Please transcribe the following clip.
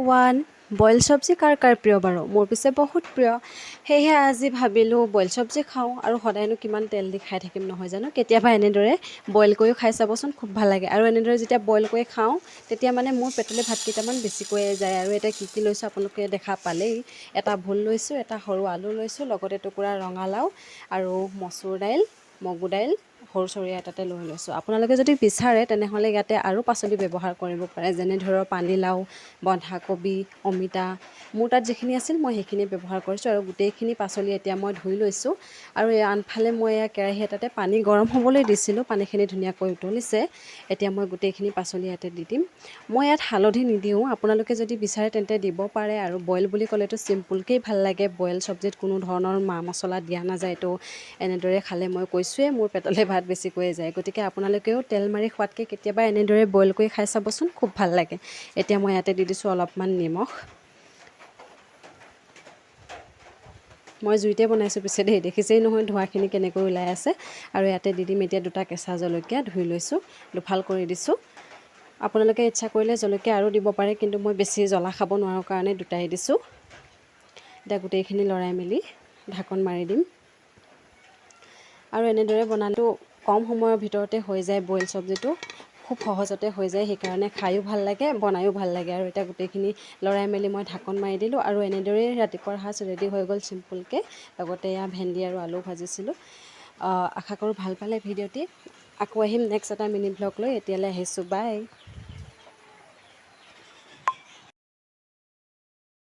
everyone boil চব্জি কাৰ কাৰ প্ৰিয় বাৰু মোৰ পিছে বহুত প্ৰিয় সেয়েহে আজি ভাবিলোঁ বইল চব্জি খাওঁ আৰু সদায়নো কিমান তেল দি খাই থাকিম নহয় জানো কেতিয়াবা এনেদৰে বইল কৰিও খাই চাবচোন খুব ভাল লাগে আৰু এনেদৰে যেতিয়া বইল কৰি খাওঁ তেতিয়া মানে মোৰ পেটলৈ ভাত কেইটামান বেছিকৈয়ে যায় আৰু এতিয়া কি লৈছোঁ আপোনালোকে দেখা পালেই এটা ভোল লৈছোঁ এটা সৰু আলু লৈছোঁ লগতে টুকুৰা ৰঙালাও আৰু মচুৰ দাইল মগু দাইল সৰু চৰিয়া এটাতে লৈ লৈছোঁ আপোনালোকে যদি বিচাৰে তেনেহ'লে ইয়াতে আৰু পাচলি ব্যৱহাৰ কৰিব পাৰে যেনে ধৰক পানীলাও বন্ধাকবি অমিতা মোৰ তাত যিখিনি আছিল মই সেইখিনি ব্যৱহাৰ কৰিছোঁ আৰু গোটেইখিনি পাচলি এতিয়া মই ধুই লৈছোঁ আৰু আনফালে মই এয়া কেৰাহী এটাতে পানী গৰম হ'বলৈ দিছিলোঁ পানীখিনি ধুনীয়াকৈ উতলিছে এতিয়া মই গোটেইখিনি পাচলি ইয়াতে দি দিম মই ইয়াত হালধি নিদিওঁ আপোনালোকে যদি বিচাৰে তেন্তে দিব পাৰে আৰু বইল বুলি ক'লেতো চিম্পুলকেই ভাল লাগে বইল চব্জিত কোনো ধৰণৰ মা মছলা দিয়া নাযায় তো এনেদৰে খালে মই কৈছোঁৱেই মোৰ পেটলৈ ভাত বেছিকৈয়ে যায় গতিকে আপোনালোকেও তেল মাৰি খোৱাতকৈ কেতিয়াবা এনেদৰে বইল কৰি খাই চাবচোন খুব ভাল লাগে এতিয়া মই ইয়াতে দি দিছোঁ অলপমান নিমখ মই জুইতে বনাইছোঁ পিছে দেই দেখিছেই নহয় ধোঁৱাখিনি কেনেকৈ ওলাই আছে আৰু ইয়াতে দি দিম এতিয়া দুটা কেঁচা জলকীয়া ধুই লৈছোঁ দুফাল কৰি দিছোঁ আপোনালোকে ইচ্ছা কৰিলে জলকীয়া আৰু দিব পাৰে কিন্তু মই বেছি জ্বলা খাব নোৱাৰোঁ কাৰণে দুটাই দিছোঁ এতিয়া গোটেইখিনি লৰাই মেলি ঢাকন মাৰি দিম আৰু এনেদৰে বনালেও কম সময়ৰ ভিতৰতে হৈ যায় বইল চব্জিটো খুব সহজতে হৈ যায় সেইকাৰণে খায়ো ভাল লাগে বনায়ো ভাল লাগে আৰু এতিয়া গোটেইখিনি লৰাই মেলি মই ঢাকন মাৰি দিলোঁ আৰু এনেদৰেই ৰাতিপুৱাৰ সাজ ৰেডি হৈ গ'ল চিম্পুলকৈ লগতে এয়া ভেন্দি আৰু আলু ভাজিছিলোঁ আশা কৰোঁ ভাল পালে ভিডিঅ'টি আকৌ আহিম নেক্সট এটা মিনি ব্লগ লৈ এতিয়ালৈ আহিছোঁ বাই